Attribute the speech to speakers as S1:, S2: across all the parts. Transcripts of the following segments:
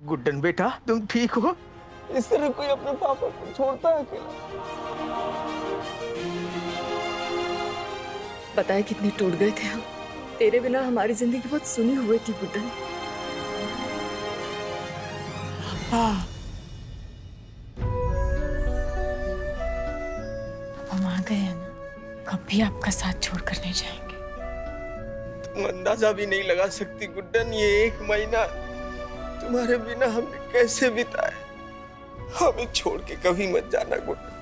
S1: गुड्डन बेटा, तुम ठीक हो?
S2: इस तरह कोई अपने पापा को छोड़ता है अकेला?
S3: पता है कितने टूट गए थे हम। तेरे बिना हमारी जिंदगी बहुत सुनी हुई थी गुड्डन।
S4: हम आ गए हैं ना, कभी आपका साथ छोड़कर नहीं जाएंगे।
S2: तुम अंदाजा भी नहीं लगा सकती गुड्डन, ये 1 महीना तुम्हारे बिना हमने कैसे बिताया। हमें छोड़ के कभी मत जाना गुड्डन,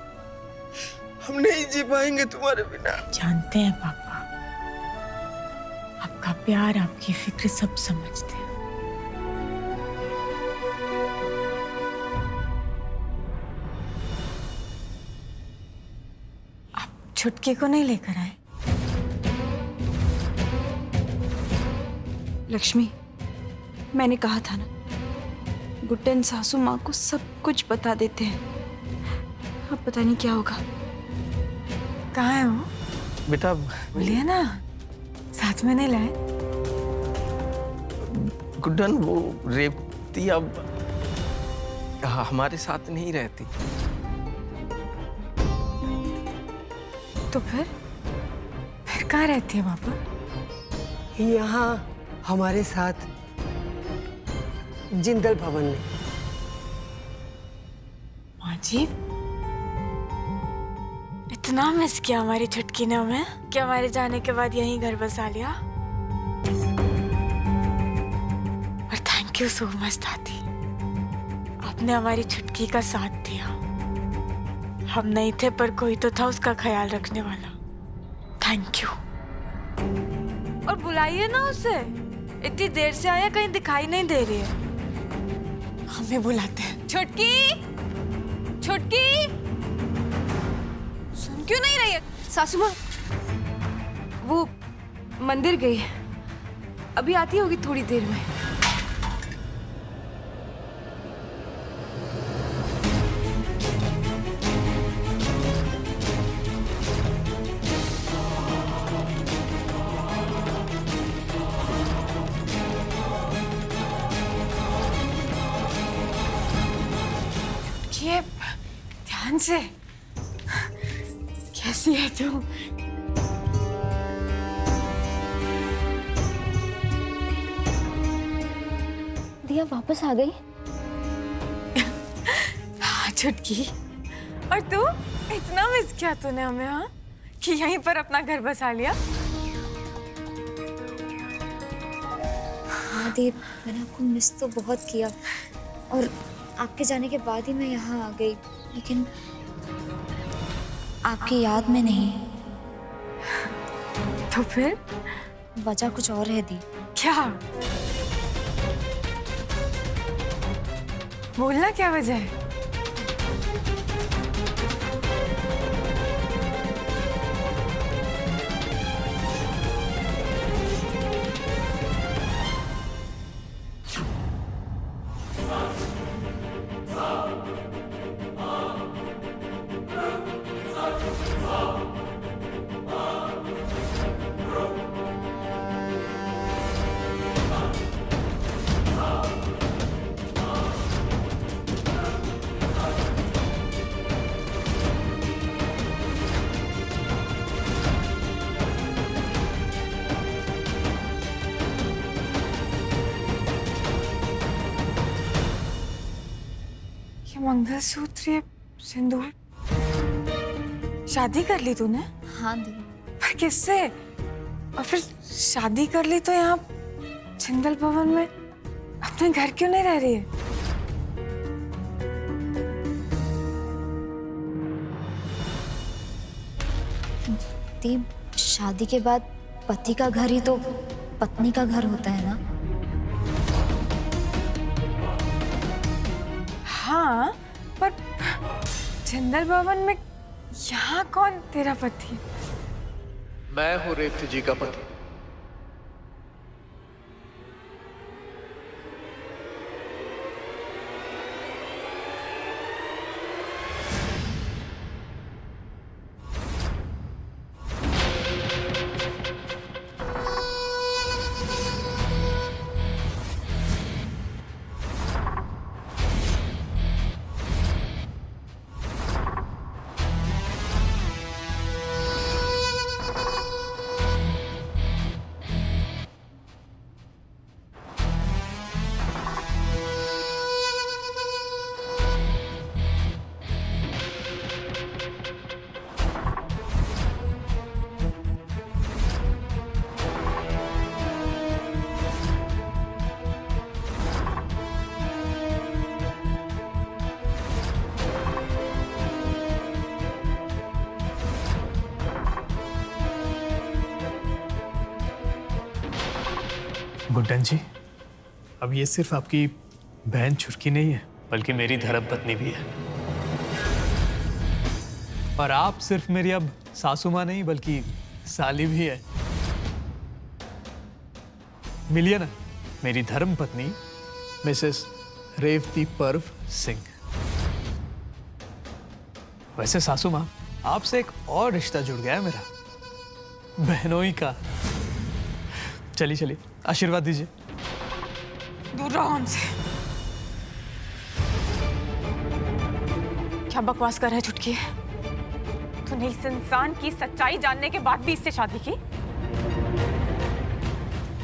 S2: हम नहीं जी पाएंगे तुम्हारे बिना।
S4: जानते हैं पापा, आपका प्यार, आपकी फिक्र सब समझते हैं। आप छुटकी को नहीं लेकर आए?
S5: लक्ष्मी, मैंने कहा था ना, गुड्डन सासू माँ को सब कुछ बता देते हैं। अब पता नहीं क्या होगा।
S4: कहाँ है वो?
S1: बेटा
S4: बोलिए ना, साथ में नहीं लाए?
S1: गुड्डन, वो रेवती अब हमारे साथ नहीं रहती।
S4: तो फिर कहाँ रहती है पापा?
S6: यहाँ हमारे साथ जिंदल भवन में।
S4: माँ जी, इतना मिस किया हमारी छुटकी ने हमें कि हमारे जाने के बाद यहीं घर बसा लिया। और थैंक यू सो मच दादी, आपने हमारी छुटकी का साथ दिया। हम नहीं थे पर कोई तो था उसका ख्याल रखने वाला। Thank you. और बुलाइए ना उसे, इतनी देर से आया, कहीं दिखाई नहीं दे रही है। हमें बुलाते हैं। छुटकी, छुटकी, सुन क्यों नहीं रही है?
S5: सासू माँ वो मंदिर गई है, अभी आती होगी थोड़ी देर में।
S4: ये ध्यान से, कैसी है तू?
S7: दिया वापस आ गई?
S4: हाँ छुटकी, और तू इतना मिस किया तूने हमें, हाँ, कि यहीं पर अपना घर बसा लिया।
S7: हाँ दी, मैंने आपको मिस तो बहुत किया और आपके जाने के बाद ही मैं यहाँ आ गई, लेकिन आपकी याद में नहीं।
S4: तो फिर
S7: वजह कुछ और है दी।
S4: क्या? बोलना क्या वजह है? ये मंगलसूत्र, ये सिंदूर, शादी कर ली तूने?
S7: हाँ दी।
S4: पर किससे? और फिर शादी कर ली तो यहाँ जिंदल भवन में अपने घर क्यों नहीं रह रही है?
S7: दी, शादी के बाद पति का घर ही तो पत्नी का घर होता है ना।
S4: हाँ, पर जिंदल भवन में यहाँ कौन तेरा पति?
S8: मैं हूँ रेवती जी का पति।
S9: गुड्डन जी, अब ये सिर्फ आपकी बहन छुटकी नहीं है, बल्कि मेरी धर्मपत्नी भी है। और आप सिर्फ मेरी अब सासू माँ नहीं, बल्कि साली भी है। मिलिए ना मेरी धर्मपत्नी मिसेस रेवती पर्व सिंह। वैसे सासू माँ, आपसे एक और रिश्ता जुड़ गया है मेरा, बहनोई का। चलिए चलिए, आशीर्वाद दीजिए।
S4: दूर रहो हमसे। क्या बकवास कर रहा है छुटकी? तूने इस इंसान की सच्चाई जानने के बाद भी इससे शादी की?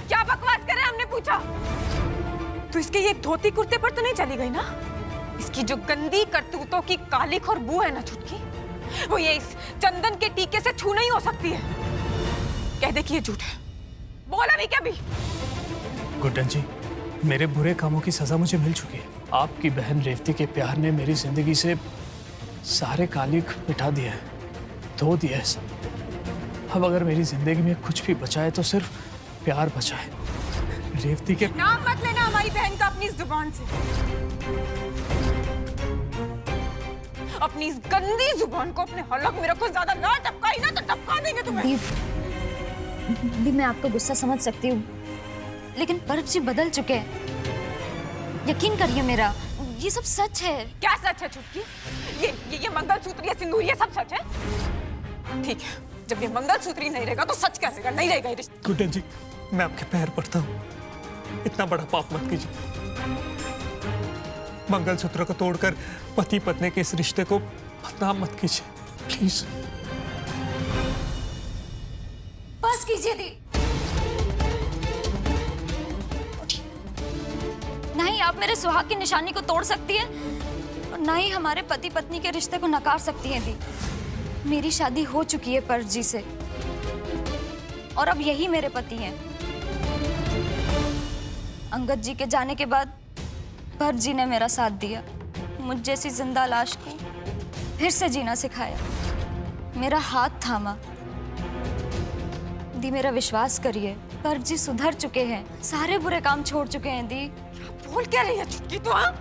S4: क्या बकवास कर रहा है? हमने पूछा। तू इसके ये धोती कुर्ते पर तो नहीं चली गई ना? इसकी जो गंदी करतूतों की काली खुशबू है ना छुटकी, वो ये इस चंदन के टीके से छू नहीं हो सकती है। कह दे कि ये झूठ है। बोला भी क्या भी?
S9: गुड्डन जी, मेरे बुरे कामों की सजा मुझे मिल चुकी है। आपकी बहन रेवती के प्यार ने मेरी जिंदगी से सारे कालिख मिटा दिया है, धो दिया है सब। अब अगर मेरी जिंदगी में कुछ भी बचा है तो सिर्फ प्यार बचा है। रेवती के
S4: नाम मत लेना हमारी बहन का अपनी जुबान से। अपनी इस गंदी जुबान को अपने हलक में रखो। ज्यादा ना टपकाई ना तो टपका देंगे तुम्हें।
S7: दी, मैं आपका गुस्सा समझ सकती हूँ, लेकिन पर्व जी बदल चुके हैं। यकीन करिए मेरा, ये सब सच है।
S4: क्या सच है छुटकी? ये मंगलसूत्र, ये सिंदूर, ये सब सच है? ठीक है, जब ये मंगलसूत्र ही नहीं रहेगा तो सच क्या रहेगा? नहीं रहेगा ये रिश्ता।
S9: गुड्डन जी, मैं आपके पैर पड़ता हूँ, इतना बड़ा पाप मत कीजिए। मंगलसूत्र को तोड़कर पति पत्नी के इस रिश्ते को बदनाम मत कीजिए, प्लीज।
S7: बस कीजिए दी। ना ही आप मेरे सुहाग की निशानी को तोड़ सकती है, और ना ही हमारे पति पत्नी के रिश्ते को नकार सकती है दी। मेरी शादी हो चुकी है पर्व जी से, और अब यही मेरे पति हैं। अंगद जी के जाने के बाद पर्व जी ने मेरा साथ दिया, मुझ जैसी जिंदा लाश को फिर से जीना सिखाया, मेरा हाथ थामा। दी, मेरा विश्वास करिए, पर्व जी सुधर चुके हैं, सारे बुरे काम छोड़ चुके हैं। दी,
S4: बोल क्या रही है छुटकी तू? हाँ,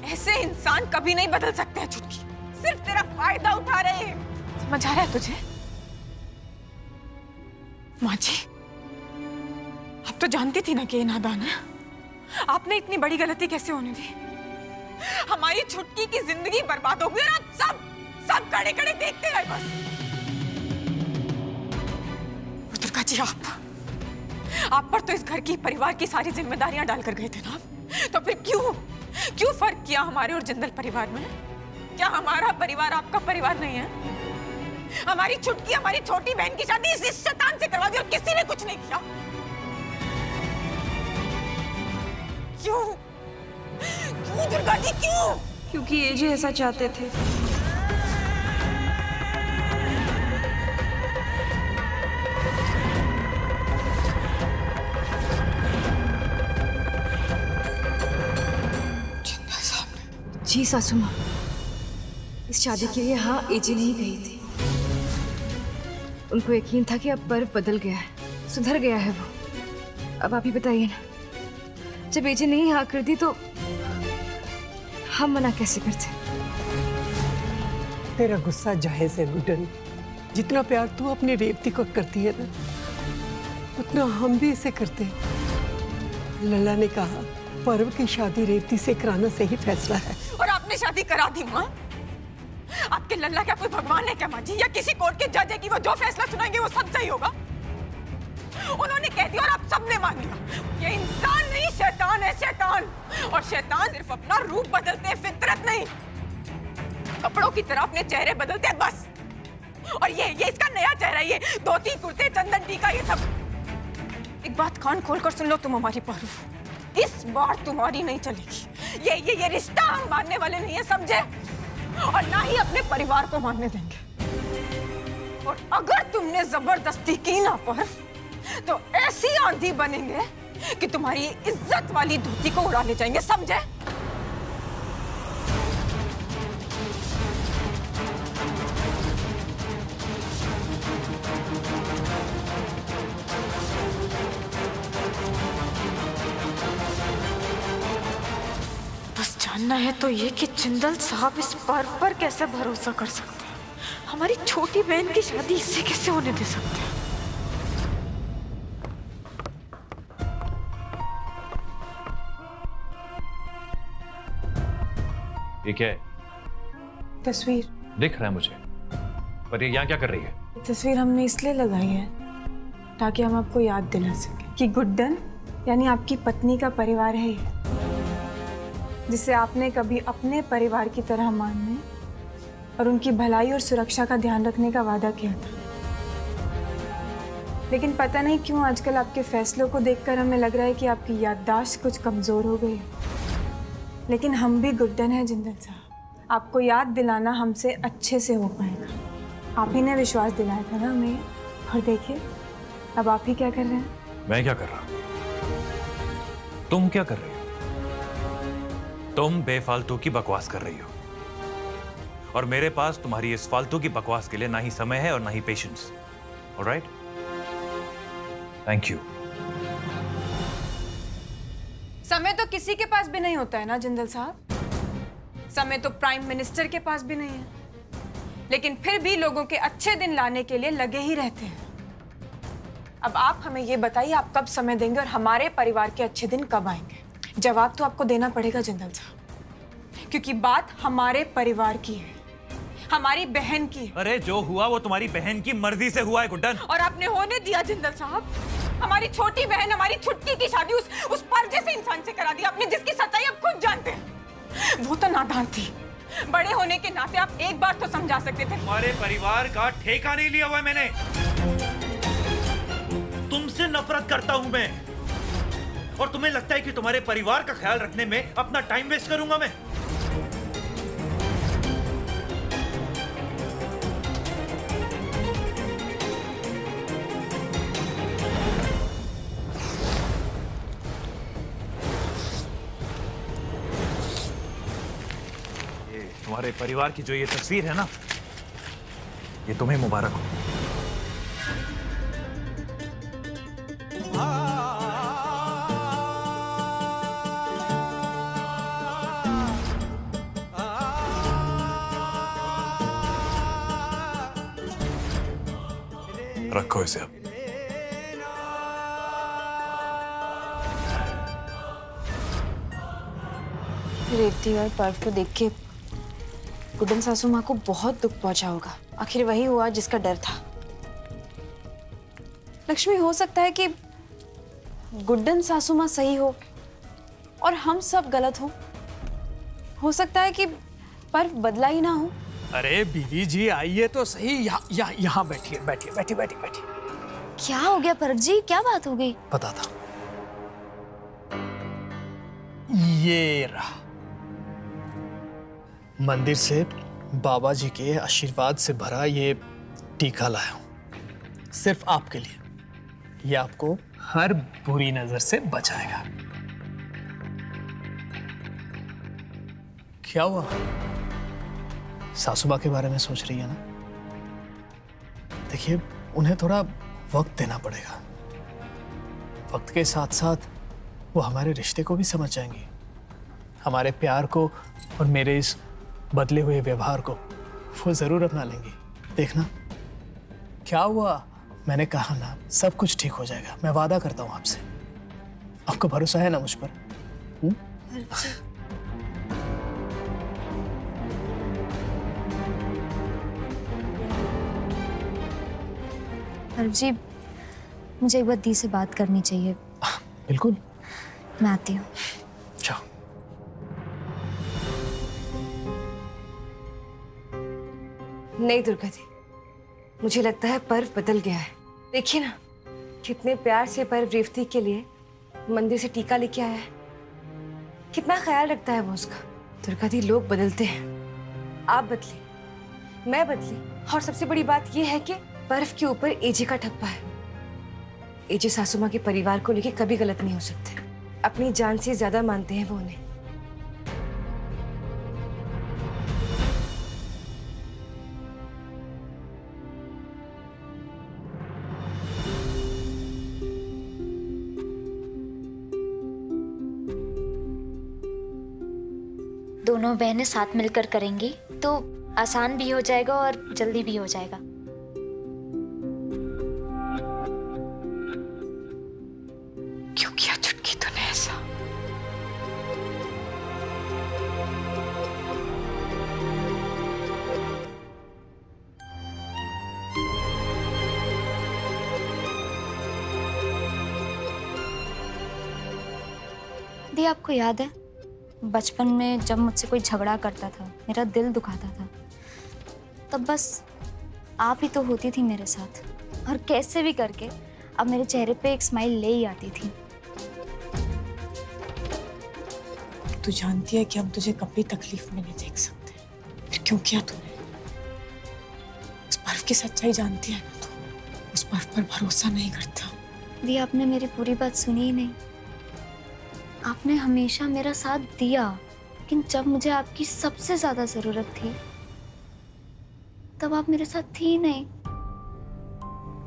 S4: ऐसे इंसान कभी नहीं बदल सकते हैं छुटकी, सिर्फ तेरा फायदा उठा रहे हैं। समझ आ रहा है तुझे? माँ जी, आप तो जानती थी ना कि ये नादान है। आपने इतनी बड़ी गलती कैसे होने दी? हमारी छुटकी की जिंदगी बर्बाद हो गई और आप सब खड़े खड़े देखते रहे बस। दुर्गा जी, आप पर तो इस घर की, परिवार की सारी जिम्मेदारियां डालकर गए थे ना, तो फिर क्यों फर्क किया हमारे और जिंदल परिवार में? क्या हमारा परिवार आपका परिवार नहीं है? हमारी छुटकी, हमारी छोटी बहन की शादी इस शैतान से करवा दी और किसी ने कुछ नहीं किया। क्यों दुर्गा जी, क्यों?
S5: क्योंकि ये जी ऐसा चाहते थे। जी सासू माँ, इस शादी के लिए हाँ एजी नहीं गई थी। उनको यकीन था कि अब पर्व बदल गया है, सुधर गया है वो। अब आप ही बताइए ना, जब एजी नहीं हाँ कर दी तो हम मना कैसे करते?
S6: तेरा गुस्सा जायज है गुड्डन। जितना प्यार तू अपनी रेवती को करती है ना, उतना हम भी इसे करते हैं। लल्ला ने कहा पर्व की शादी रेवती से कराना सही फैसला है।
S4: और आपने शादी करा दी माँ? आपके लल्ला क्या कोई भगवान है क्या माँ जी? या किसी कोर्ट के जज है कि वो जो फैसला सुनाएंगे वो सब सही होगा? उन्होंने कह दिया और आप सबने मान लिया। ये इंसान नहीं, शैतान है, शैतान। और शैतान सिर्फ अपना रूप बदलते हैं, फितरत नहीं। कपड़ों की तरह अपने चेहरे बदलते हैं बस। और ये इसका नया चेहरा, ये धोती कुर्ते चंदन टीका, ये सब। एक बात कान खोलकर सुन लो तुम हमारी पर्व, इस बार तुम्हारी नहीं चलेगी। ये रिश्ता हम मानने वाले नहीं है, समझे? और ना ही अपने परिवार को मानने देंगे। और अगर तुमने जबरदस्ती की ना पर, तो ऐसी आंधी बनेंगे कि तुम्हारी इज्जत वाली धोती को उड़ा ले जाएंगे, समझे? जानना है तो ये कि जिंदल साहब इस पर्व पर कैसे भरोसा कर सकते हैं। हमारी छोटी बहन की शादी इससे कैसे होने दे सकते हैं।
S10: ये क्या है?
S4: तस्वीर
S10: दिख रहा है मुझे, पर ये यहाँ क्या कर रही है?
S4: तस्वीर हमने इसलिए लगाई है ताकि हम आपको याद दिला सकें कि गुड्डन यानी आपकी पत्नी का परिवार है ये, जिसे आपने कभी अपने परिवार की तरह मानने और उनकी भलाई और सुरक्षा का ध्यान रखने का वादा किया था। लेकिन पता नहीं क्यों आजकल आपके फैसलों को देखकर हमें लग रहा है कि आपकी याददाश्त कुछ कमजोर हो गई है। लेकिन हम भी गुड्डन है जिंदल साहब, आपको याद दिलाना हमसे अच्छे से हो पाएगा। आप ही ने विश्वास दिलाया था ना हमें, और देखिए अब आप ही क्या कर रहे हैं।
S10: मैं क्या कर रहा हूं? तुम क्या कर रही हो? तुम बेफालतू की बकवास कर रही हो, और मेरे पास तुम्हारी इस फालतू की बकवास के लिए ना ही समय है और ना ही पेशेंस। Alright, thank you.
S5: समय तो किसी के पास भी नहीं होता है ना जिंदल साहब। समय तो प्राइम मिनिस्टर के पास भी नहीं है, लेकिन फिर भी लोगों के अच्छे दिन लाने के लिए लगे ही रहते हैं। अब आप हमें ये बताइए, आप कब समय देंगे और हमारे परिवार के अच्छे दिन कब आएंगे? जवाब तो आपको देना पड़ेगा जिंदल साहब, क्योंकि बात हमारे परिवार की है, हमारी बहन की है।
S10: अरे जो हुआ वो तुम्हारी बहन की मर्जी से हुआ है गुड्डन,
S5: और आपने होने दिया जिंदल साहब। हमारी छोटी बहन, हमारी छुटकी की शादी उस पर जैसे इंसान से करा दी आपने, जिसकी सच्चाई आप खुद जानते हैं। वो तो नादान थी, बड़े होने के नाते आप एक बार तो समझा सकते थे।
S10: तुम्हारे परिवार का ठेका नहीं लिया हुआ है मैंने। तुमसे नफरत करता हूं मैं, और तुम्हें लगता है कि तुम्हारे परिवार का ख्याल रखने में अपना टाइम वेस्ट करूंगा मैं? तुम्हारे परिवार की जो ये तस्वीर है ना, ये तुम्हें मुबारक हो। रखो इसे अब।
S7: रेवती और पर्व को देख के गुड्डन सासू माँ को बहुत दुख पहुंचा होगा। आखिर वही हुआ जिसका डर था। लक्ष्मी, हो सकता है कि गुड्डन सासू माँ सही हो और हम सब गलत हो सकता है कि पर्व बदला ही ना हो।
S9: अरे बीवी जी आइए तो सही, यहाँ बैठिए बैठिए बैठिए बैठिए बैठिए।
S7: क्या हो गया पर्व जी, क्या बात हो गई?
S9: पता था। ये रहा, मंदिर से बाबा जी के आशीर्वाद से भरा ये टीका लाया हूं, सिर्फ आपके लिए। ये आपको हर बुरी नजर से बचाएगा। क्या हुआ? सासू माँ के बारे में सोच रही है ना? देखिए, उन्हें थोड़ा वक्त देना पड़ेगा। वक्त के साथ साथ वो हमारे रिश्ते को भी समझ जाएंगी, हमारे प्यार को और मेरे इस बदले हुए व्यवहार को वो जरूर अपना लेंगी। देखना। क्या हुआ? मैंने कहा ना, सब कुछ ठीक हो जाएगा। मैं वादा करता हूँ आपसे। आपको भरोसा है ना मुझ पर?
S7: पर्व जी, मुझे एक बार दी से बात करनी चाहिए।
S9: बिल्कुल,
S7: मैं आती हूँ।
S9: जाओ।
S5: नहीं दुर्गा दी, मुझे लगता है पर्व बदल गया है। देखिए ना, कितने प्यार से पर्व रेवती के लिए मंदिर से टीका लेके आया है। कितना ख्याल रखता है वो उसका। दुर्गा दी, लोग बदलते हैं। आप बदले, मैं बदली, और सबसे बड़ी बात यह है कि पर्व के ऊपर एजे का ठप्पा है। एजे सासू माँ के परिवार को लेके कभी गलत नहीं हो सकते। अपनी जान से ज्यादा मानते हैं वो उन्हें।
S11: दोनों बहनें साथ मिलकर करेंगी तो आसान भी हो जाएगा और जल्दी भी हो जाएगा।
S4: क्यों किया चुटकी तूने ऐसा?
S11: दी, आपको याद है बचपन में जब मुझसे कोई झगड़ा करता था, मेरा दिल दुखाता था, तब बस आप ही तो होती थी मेरे साथ, और कैसे भी करके अब मेरे चेहरे पे एक स्माइल ले ही आती थी।
S4: तू जानती है कि हम तुझे कभी तकलीफ में नहीं देख सकते, फिर क्यों किया तूने? उस पर्व की सच्चाई जानती है ना तू, उस पर्व पर भरोसा नहीं करता।
S11: दी, आपने मेरी पूरी बात सुनी ही नहीं। आपने हमेशा मेरा साथ दिया, लेकिन जब मुझे आपकी सबसे ज्यादा जरूरत थी तब आप मेरे साथ थी नहीं,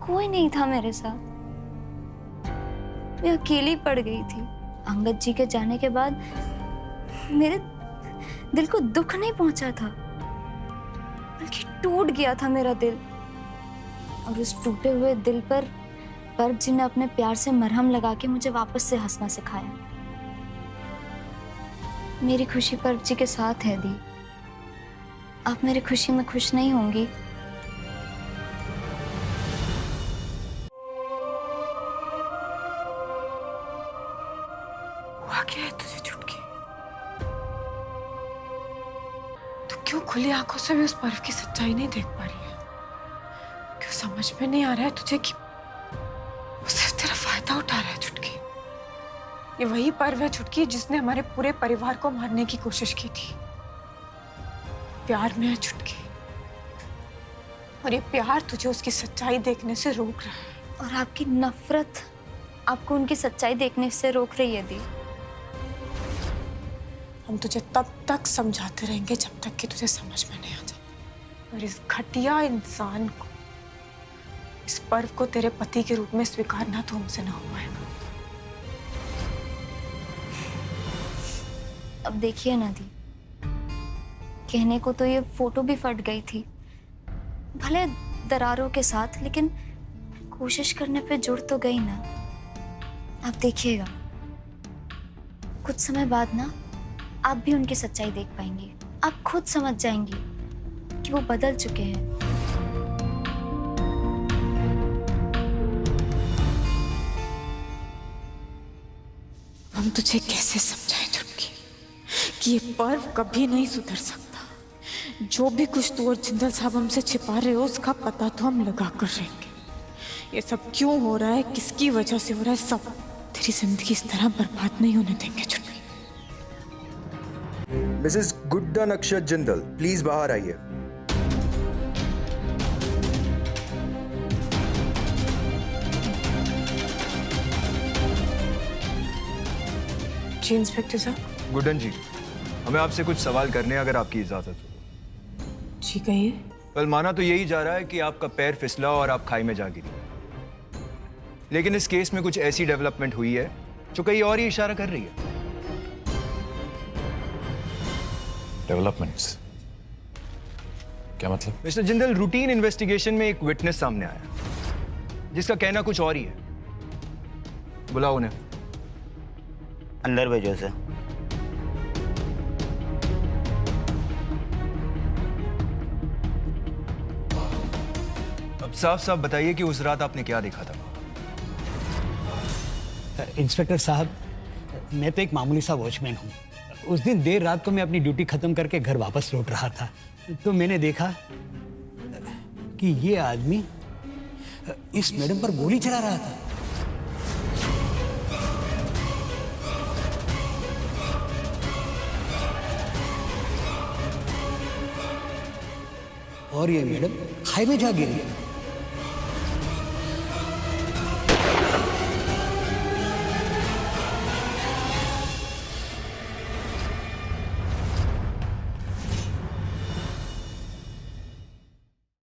S11: कोई नहीं था मेरे साथ। मैं अकेली पड़ गई थी। अंगद जी के जाने के बाद मेरे दिल को दुख नहीं पहुंचा था, बल्कि टूट गया था मेरा दिल। और उस टूटे हुए दिल पर पर्व जी ने अपने प्यार से मरहम लगा के मुझे वापस से हंसना सिखाया। मेरी खुशी पर्व जी के साथ है दी। आप मेरी खुशी में खुश नहीं होंगी?
S4: हुआ क्या है तुझे चुटकी? तू क्यों खुली आंखों से भी उस पर्व की सच्चाई नहीं देख पा रही है? क्यों समझ में नहीं आ रहा है तुझे कि वो सिर्फ तेरा फायदा उठा रहा है चुटकी? ये वही पर्व है चुटकी जिसने हमारे पूरे परिवार को मारने की कोशिश की थी। प्यार में है चुटकी, और ये प्यार तुझे उसकी सच्चाई देखने से रोक रहा है।
S11: और आपकी नफरत आपको उनकी सच्चाई देखने से रोक रही है दी।
S4: हम तुझे तब तक समझाते रहेंगे जब तक कि तुझे समझ में नहीं आ जाए। और इस घटिया इंसान को, इस पर्व को तेरे पति के रूप में स्वीकारना तो हमसे ना हो पाएगा।
S11: अब देखिए ना दी, कहने को तो ये फोटो भी फट गई थी, भले दरारों के साथ, लेकिन कोशिश करने पे जुड़ तो गई ना। आप देखिएगा, कुछ समय बाद ना आप भी उनकी सच्चाई देख पाएंगे। आप खुद समझ जाएंगी कि वो बदल चुके हैं।
S4: हम तुझे कैसे समझाएं चुटकी कि ये पर्व कभी नहीं सुधर सकता। जो भी कुछ तू और जिंदल साहब हमसे छिपा रहे हो उसका पता तो हम लगा कर रहेंगे। ये सब क्यों हो रहा है, किसकी वजह से हो रहा है, सब तेरी जिंदगी इस तरह बर्बाद नहीं होने देंगे चुटकी।
S12: Mrs Guddan Akshat Jindal, please बाहर आइए।
S4: जी इंस्पेक्टर साहब।
S12: गुड्डन जी, हमें आपसे कुछ सवाल करने हैं, अगर आपकी इजाजत हो।
S4: जी कहिए।
S12: कल माना तो यही जा रहा है कि आपका पैर फिसला और आप खाई में जा गिरी, लेकिन इस केस में कुछ ऐसी डेवलपमेंट हुई है जो कहीं और ही इशारा कर रही है।
S10: डेवलपमेंट्स? क्या मतलब?
S12: मिस्टर जिंदल, रूटीन इन्वेस्टिगेशन में एक विटनेस सामने आया जिसका कहना कुछ और ही है। बुलाओ उन्हें।
S13: अंदर भेजो सर।
S12: अब साफ साफ बताइए कि उस रात आपने क्या देखा था?
S14: इंस्पेक्टर साहब, मैं तो एक मामूली सा वॉचमैन हूँ। उस दिन देर रात को मैं अपनी ड्यूटी खत्म करके घर वापस लौट रहा था, तो मैंने देखा कि ये आदमी इस मैडम पर गोली चला रहा था। और ये मैडम खाई में जा गिरी।